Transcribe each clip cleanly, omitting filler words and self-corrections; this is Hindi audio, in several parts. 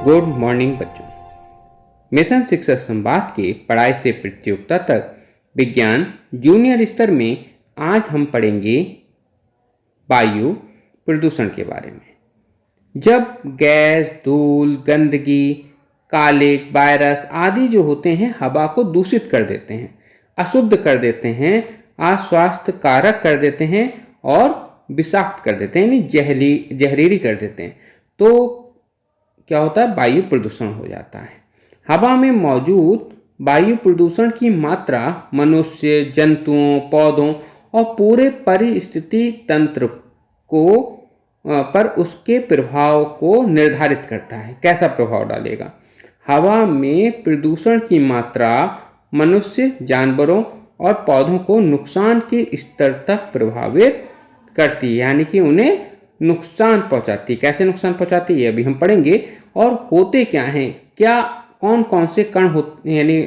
गुड मॉर्निंग बच्चों। मिशन शिक्षक संवाद के पढ़ाई से प्रतियोगिता तक विज्ञान जूनियर स्तर में आज हम पढ़ेंगे वायु प्रदूषण के बारे में। जब गैस, धूल, गंदगी, काले, वायरस आदि जो होते हैं हवा को दूषित कर देते हैं, अशुद्ध कर देते हैं, अस्वास्थ्य कारक कर देते हैं और विषाक्त कर देते हैं, यानी जहरीली कर देते हैं, तो क्या होता है? वायु प्रदूषण हो जाता है। हवा में मौजूद वायु प्रदूषण की मात्रा मनुष्य, जंतुओं, पौधों और पूरे परिस्थिति तंत्र को पर उसके प्रभाव को निर्धारित करता है। कैसा प्रभाव डालेगा? हवा में प्रदूषण की मात्रा मनुष्य, जानवरों और पौधों को नुकसान के स्तर तक प्रभावित करती है, यानी कि उन्हें नुकसान पहुंचाती है। कैसे नुकसान पहुंचाती है अभी हम पढ़ेंगे। और होते क्या हैं, क्या कौन कौन से कण होते यानी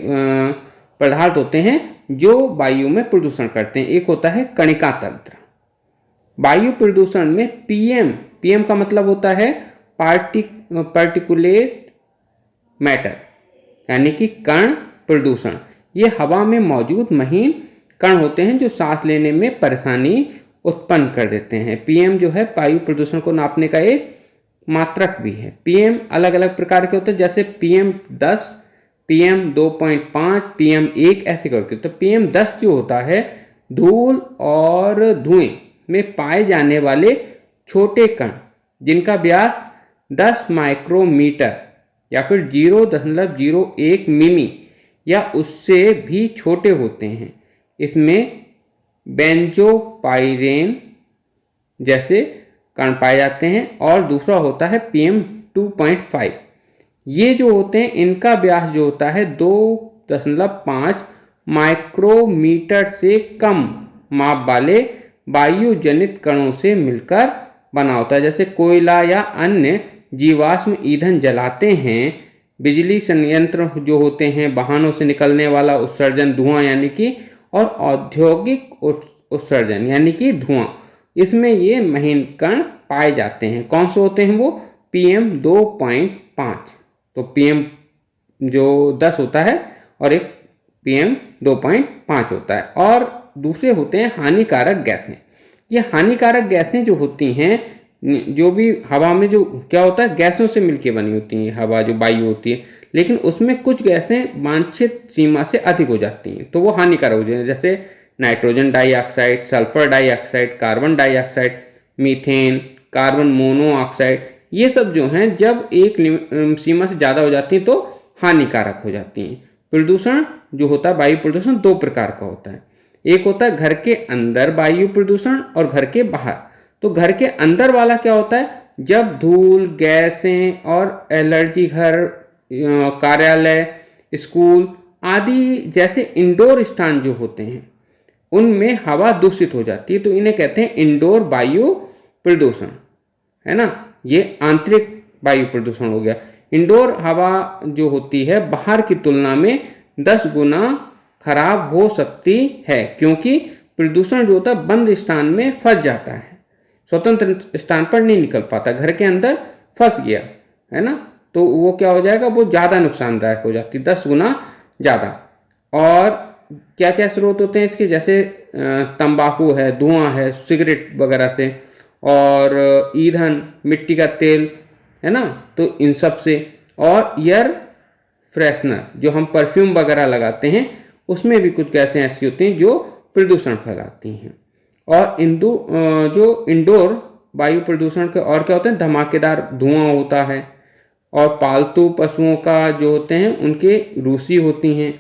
पदार्थ होते हैं जो वायु में प्रदूषण करते हैं। एक होता है कणिका तंत्र। वायु प्रदूषण में पीएम का मतलब होता है पार्टिकुलेट मैटर, यानी कि कण प्रदूषण। ये हवा में मौजूद महीन कण होते हैं जो सांस लेने में परेशानी उत्पन्न कर देते हैं। पीएम जो है वायु प्रदूषण को नापने का एक मात्रक भी है। पीएम अलग अलग प्रकार के होते हैं, जैसे PM10, PM2.5, PM1 ऐसे करके। तो PM10 जो होता है धूल और धुएं में पाए जाने वाले छोटे कण जिनका व्यास 10 माइक्रोमीटर या फिर 0.01 मिमी या उससे भी छोटे होते हैं। इसमें बेंजोपाइरेन जैसे कण पाए जाते हैं। और दूसरा होता है PM2.5। ये जो होते हैं इनका व्यास जो होता है 2.5 माइक्रोमीटर से कम माप वाले वायुजनित कणों से मिलकर बना होता है। जैसे कोयला या अन्य जीवाश्म ईंधन जलाते हैं, बिजली संयंत्र जो होते हैं, वाहनों से निकलने वाला उत्सर्जन धुआं यानी कि, और औद्योगिक उत्सर्जन यानी कि धुआं, इसमें ये महीन कण पाए जाते हैं। कौन से होते हैं वो? PM2.5। तो PM जो 10 होता है और एक PM2.5 होता है। और दूसरे होते हैं हानिकारक गैसें। ये हानिकारक गैसें जो होती हैं, जो भी हवा में जो क्या होता है गैसों से मिलके बनी होती है हवा, जो वायु होती है, लेकिन उसमें कुछ गैसें वांछित सीमा से अधिक हो जाती हैं तो वो हानिकारक हो जाती हैं। जैसे nitrogen dioxide, sulphur dioxide, carbon dioxide, methane, carbon monoxide, ये सब जो हैं जब एक सीमा से ज़्यादा हो जाती हैं तो हानिकारक हो जाती हैं। प्रदूषण जो होता है वायु प्रदूषण दो प्रकार का होता है। एक होता है घर के अंदर वायु प्रदूषण और घर के बाहर। तो घर के अंदर वाला क्या होता है? जब धूल, गैसें और एलर्जी घर, कार्यालय, स्कूल आदि जैसे इंडोर स्थान जो होते हैं उनमें हवा दूषित हो जाती है तो इन्हें कहते हैं इंडोर वायु प्रदूषण, है ना। ये आंतरिक वायु प्रदूषण हो गया। इंडोर हवा जो होती है बाहर की तुलना में 10 गुना खराब हो सकती है, क्योंकि प्रदूषण जो होता है बंद स्थान में फंस जाता है, स्वतंत्र स्थान पर नहीं निकल पाता, घर के अंदर फंस गया, है ना। तो वो क्या हो जाएगा? वो ज़्यादा नुकसानदायक हो जाती है, 10 गुना ज़्यादा। और क्या क्या स्रोत होते हैं इसके? जैसे तंबाकू है, धुआं है सिगरेट वगैरह से, और ईंधन, मिट्टी का तेल, है ना, तो इन सब से। और एयर फ्रेशनर जो हम परफ्यूम वगैरह लगाते हैं उसमें भी कुछ गैसें ऐसी होती हैं जो प्रदूषण फैलाती हैं। और जो इंडोर वायु प्रदूषण के और क्या होते हैं? धमाकेदार धुआं होता है, और पालतू पशुओं का जो होते हैं उनके रूसी होती हैं,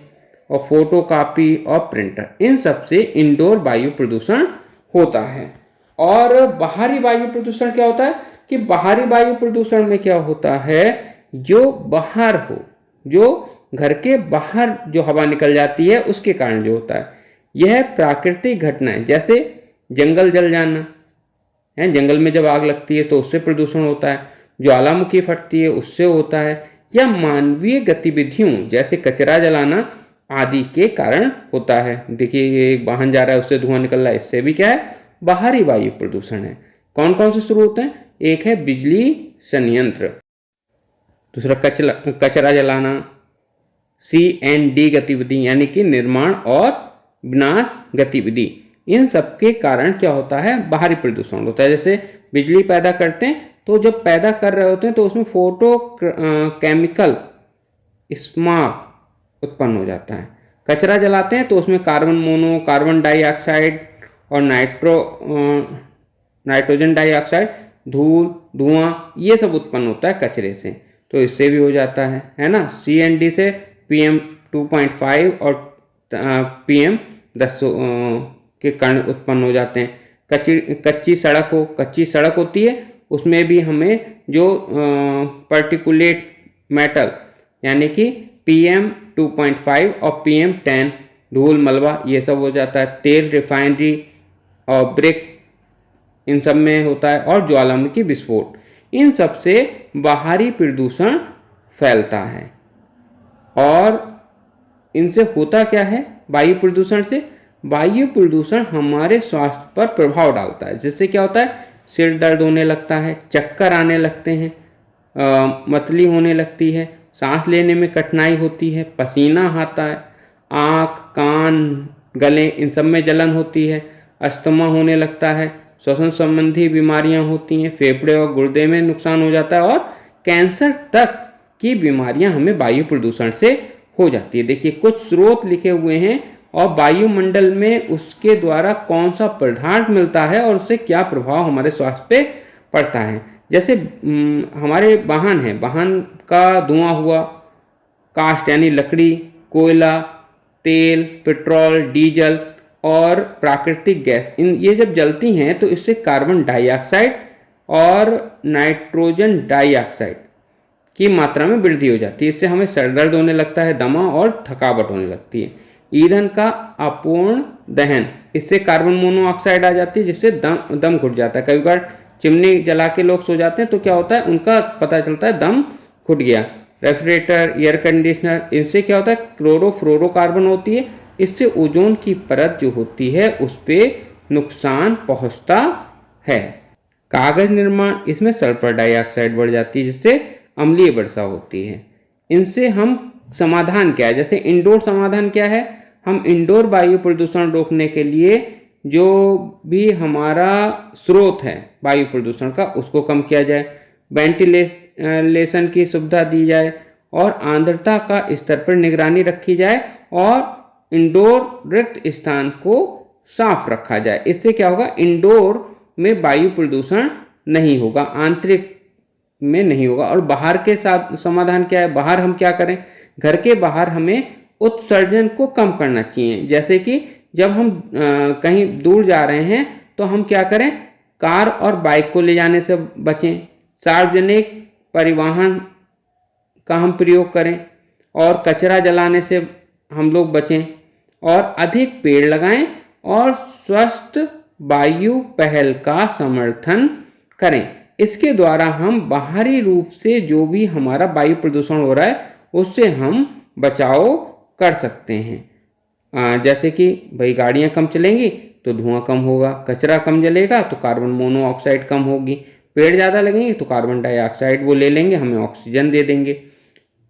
और फोटो कॉपी और प्रिंटर, इन सब से इंडोर वायु प्रदूषण होता है। और बाहरी वायु प्रदूषण क्या होता है कि बाहरी वायु प्रदूषण में क्या होता है? जो बाहर हो, जो घर के बाहर जो हवा निकल जाती है उसके कारण जो होता है, यह प्राकृतिक घटनाएं, जैसे जंगल जल जाना है, जंगल में जब आग लगती है तो उससे प्रदूषण होता है, ज्वालामुखी फटती है उससे होता है, या मानवीय गतिविधियों जैसे कचरा जलाना आदि के कारण होता है। देखिए ये एक वाहन जा रहा है उससे धुआं निकल रहा है, इससे भी क्या है? बाहरी वायु प्रदूषण है। कौन कौन से शुरू होते हैं? एक है बिजली संयंत्र, दूसरा कचरा जलाना, C&D गतिविधि यानी कि निर्माण और विनाश गतिविधि। इन सब के कारण क्या होता है, बाहरी प्रदूषण होता है। जैसे बिजली पैदा करते हैं तो जब पैदा कर रहे होते हैं तो उसमें फोटो केमिकल स्मॉग उत्पन्न हो जाता है। कचरा जलाते हैं तो उसमें कार्बन मोनो, कार्बन डाइऑक्साइड और नाइट्रोजन डाइऑक्साइड, धूल, धुआं, ये सब उत्पन्न होता है कचरे से, तो इससे भी हो जाता है ना। C&D से PM2.5 और PM10 के कण उत्पन्न हो जाते हैं। कच्ची सड़क होती है, उसमें भी हमें जो पार्टिकुलेट मैटर यानी कि PM2.5 और PM10, धूल, मलबा, ये सब हो जाता है। तेल, रिफाइनरी और ब्रिक, इन सब में होता है। और ज्वालामुखी विस्फोट, इन सब से बाहरी प्रदूषण फैलता है। और इनसे होता क्या है, वायु प्रदूषण से, वायु प्रदूषण हमारे स्वास्थ्य पर प्रभाव डालता है। जिससे क्या होता है, सिर दर्द होने लगता है, चक्कर आने लगते हैं, मतली होने लगती है, सांस लेने में कठिनाई होती है, पसीना आता है, आँख, कान, गले, इन सब में जलन होती है, अस्थमा होने लगता है, श्वसन संबंधी बीमारियां होती हैं, फेफड़े और गुर्दे में नुकसान हो जाता है और कैंसर तक की बीमारियां हमें वायु प्रदूषण से हो जाती है। देखिए कुछ स्रोत लिखे हुए हैं और वायुमंडल में उसके द्वारा कौन सा पदार्थ मिलता है और उससे क्या प्रभाव हमारे स्वास्थ्य पे पड़ता है। जैसे हमारे वाहन हैं, वाहन का धुआं हुआ, काष्ठ यानी लकड़ी, कोयला, तेल, पेट्रोल, डीजल और प्राकृतिक गैस, ये जब जलती हैं तो इससे कार्बन डाइऑक्साइड और नाइट्रोजन डाइऑक्साइड की मात्रा में वृद्धि हो जाती है। इससे हमें सर दर्द होने लगता है, दमा और थकावट होने लगती है। ईंधन का अपूर्ण दहन, इससे कार्बन मोनोऑक्साइड आ जाती है, जिससे दम घुट जाता है। कई बार चिमनी जला के लोग सो जाते हैं तो क्या होता है, उनका पता चलता है दम घुट गया। रेफ्रिजरेटर, एयर कंडीशनर, इनसे क्या होता है, क्लोरोफ्लोरोकार्बन होती है, इससे ओजोन की परत जो होती है उस पर नुकसान पहुंचता है। कागज निर्माण, इसमें सल्फर डाइऑक्साइड बढ़ जाती है, जिससे अम्लीय वर्षा होती है। इनसे हम समाधान क्या है, जैसे इंडोर समाधान क्या है, हम इंडोर वायु प्रदूषण रोकने के लिए जो भी हमारा स्रोत है वायु प्रदूषण का, उसको कम किया जाए, वेंटिलेशन की सुविधा दी जाए और आर्द्रता का स्तर पर निगरानी रखी जाए और इंडोर रिक्त स्थान को साफ रखा जाए। इससे क्या होगा, इंडोर में वायु प्रदूषण नहीं होगा, आंतरिक में नहीं होगा। और बाहर के साथ समाधान क्या है, बाहर हम क्या करें, घर के बाहर हमें उत्सर्जन को कम करना चाहिए। जैसे कि जब हम कहीं दूर जा रहे हैं तो हम क्या करें, कार और बाइक को ले जाने से बचें, सार्वजनिक परिवहन का हम प्रयोग करें और कचरा जलाने से हम लोग बचें और अधिक पेड़ लगाएं और स्वस्थ वायु पहल का समर्थन करें। इसके द्वारा हम बाहरी रूप से जो भी हमारा वायु प्रदूषण हो रहा है उससे हम बचाव कर सकते हैं। जैसे कि भाई गाड़ियां कम चलेंगी तो धुआं कम होगा, कचरा कम जलेगा तो कार्बन मोनोऑक्साइड कम होगी, पेड़ ज़्यादा लगेंगे तो कार्बन डाइऑक्साइड वो ले लेंगे, हमें ऑक्सीजन दे देंगे।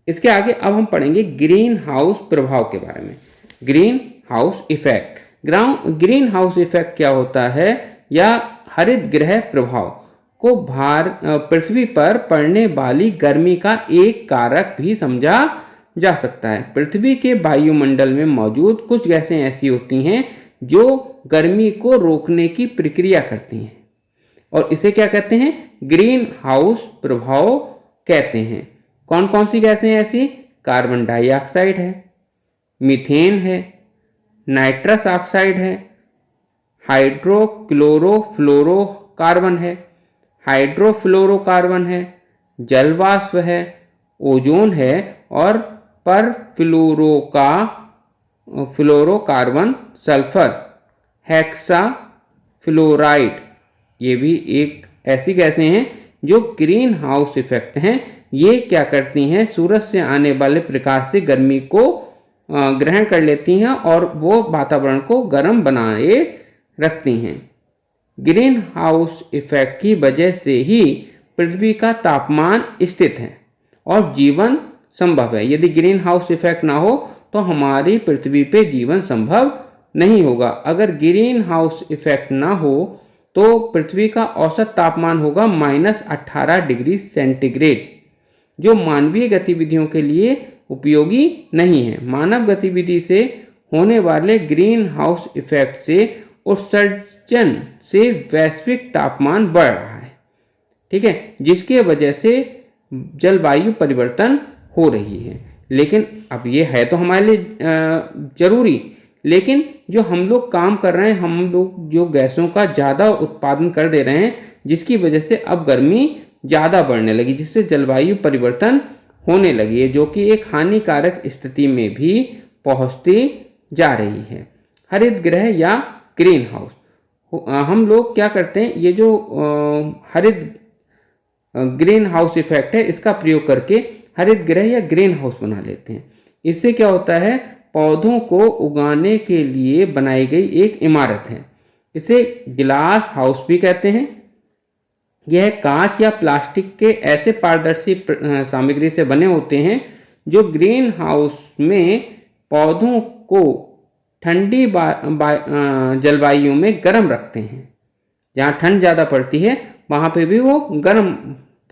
इसके आगे अब हम पढ़ेंगे ग्रीन हाउस प्रभाव के बारे में। Green house effect, green house effect क्या होता है, या हरित गृह प्रभाव को पृथ्वी पर पड़ने वाली गर्मी का एक कारक भी समझा जा सकता है। पृथ्वी के वायुमंडल में मौजूद कुछ गैसें ऐसी होती हैं जो गर्मी को रोकने की प्रक्रिया करती हैं और इसे क्या कहते हैं, ग्रीन हाउस प्रभाव कहते हैं। कौन कौन सी गैसें ऐसी, कार्बन डाइऑक्साइड है, मीथेन है, नाइट्रस ऑक्साइड है, हाइड्रोक्लोरोफ्लोरोकार्बन है, हाइड्रोफ्लोरोकार्बन है, जलवाष्प है, ओजोन है और फ्लोरोकार्बन, सल्फर, हेक्सा फ्लोराइड, ये भी एक ऐसी गैसें हैं जो ग्रीन हाउस इफेक्ट हैं। ये क्या करती हैं, सूरज से आने वाले प्रकाश से गर्मी को ग्रहण कर लेती हैं और वो वातावरण को गर्म बनाए रखती हैं। ग्रीन हाउस इफेक्ट की वजह से ही पृथ्वी का तापमान स्थित है और जीवन संभव है। यदि ग्रीन हाउस इफेक्ट ना हो तो हमारी पृथ्वी पे जीवन संभव नहीं होगा। अगर ग्रीन हाउस इफेक्ट ना हो तो पृथ्वी का औसत तापमान होगा -18 डिग्री सेंटीग्रेड, जो मानवीय गतिविधियों के लिए उपयोगी नहीं है। मानव गतिविधि से होने वाले ग्रीन हाउस इफेक्ट से उत्सर्जन से वैश्विक तापमान बढ़ रहा है, ठीक है, जिसके वजह से जलवायु परिवर्तन हो रही है। लेकिन अब ये है तो हमारे लिए जरूरी, लेकिन जो हम लोग काम कर रहे हैं, हम लोग जो गैसों का ज़्यादा उत्पादन कर दे रहे हैं, जिसकी वजह से अब गर्मी ज़्यादा बढ़ने लगी, जिससे जलवायु परिवर्तन होने लगी है, जो कि एक हानिकारक स्थिति में भी पहुंचती जा रही है। हरित गृह या ग्रीन हाउस, हम लोग क्या करते हैं, ये जो हरित ग्रीन हाउस इफेक्ट है, इसका प्रयोग करके हरित गृह या ग्रीन हाउस बना लेते हैं। इससे क्या होता है, पौधों को उगाने के लिए बनाई गई एक इमारत है। इसे ग्लास हाउस भी कहते हैं। यह कांच या प्लास्टिक के ऐसे पारदर्शी सामग्री से बने होते हैं जो ग्रीन हाउस में पौधों को ठंडी जलवायु में गर्म रखते हैं। जहाँ ठंड ज़्यादा पड़ती है वहाँ पे भी वो गर्म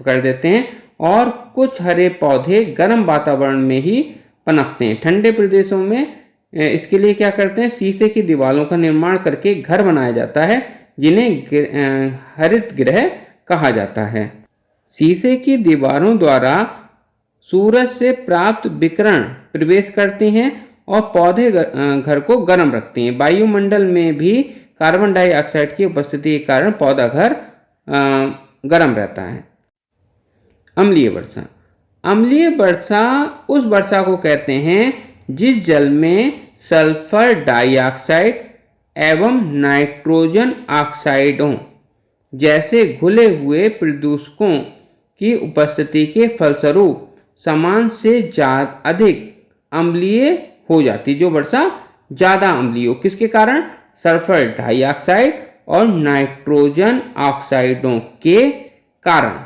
कर देते हैं, और कुछ हरे पौधे गर्म वातावरण में ही पनपते हैं। ठंडे प्रदेशों में इसके लिए क्या करते हैं, शीशे की दीवारों का निर्माण करके घर बनाया जाता है, जिन्हें हरित गृह कहा जाता है। शीशे की दीवारों द्वारा सूरज से प्राप्त विकिरण प्रवेश करते हैं और पौधे घर को गर्म रखते हैं। वायुमंडल में भी कार्बन डाइऑक्साइड की उपस्थिति के कारण पौधा घर गर्म रहता है। अम्लीय वर्षा, अम्लीय वर्षा उस वर्षा को कहते हैं जिस जल में सल्फर डाइऑक्साइड एवं नाइट्रोजन ऑक्साइडों जैसे घुले हुए प्रदूषकों की उपस्थिति के फलस्वरूप समान से अधिक अम्लीय हो जाती। जो वर्षा ज़्यादा अम्लीय हो, किसके कारण, सल्फर डाइऑक्साइड और नाइट्रोजन ऑक्साइडों के कारण,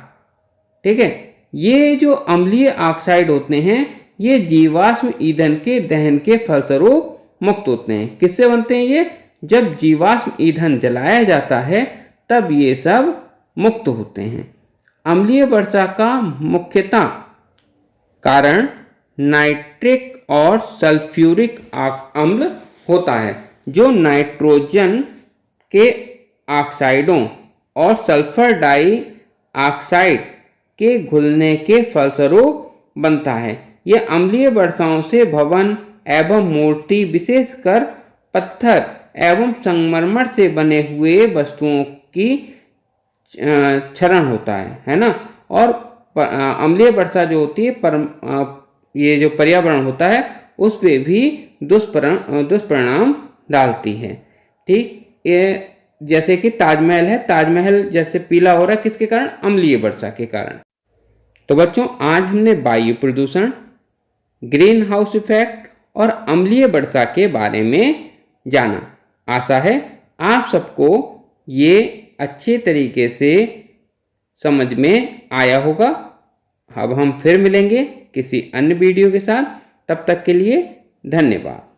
ठीक है। ये जो अम्लीय ऑक्साइड होते हैं ये जीवाश्म ईंधन के दहन के फलस्वरूप मुक्त होते हैं। किससे बनते हैं ये, जब जीवाश्म ईंधन जलाया जाता है तब ये सब मुक्त होते हैं। अम्लीय वर्षा का मुख्यतः कारण नाइट्रिक और सल्फ्यूरिक अम्ल होता है, जो नाइट्रोजन के ऑक्साइडों और सल्फर डाइऑक्साइड के घुलने के फलस्वरूप बनता है। यह अम्लीय वर्षाओं से भवन एवं मूर्ति, विशेषकर पत्थर एवं संगमरमर से बने हुए वस्तुओं की क्षरण होता है ना। और अम्लीय वर्षा जो होती है ये जो पर्यावरण होता है उस पर भी दुष्परिणाम डालती है, ठीक। ये जैसे कि ताजमहल है, ताजमहल जैसे पीला हो रहा है, किसके कारण, अम्लीय वर्षा के कारण। तो बच्चों, आज हमने वायु प्रदूषण, ग्रीन हाउस इफेक्ट और अम्लीय वर्षा के बारे में जाना। आशा है आप सबको ये अच्छे तरीके से समझ में आया होगा। अब हम फिर मिलेंगे किसी अन्य वीडियो के साथ, तब तक के लिए धन्यवाद।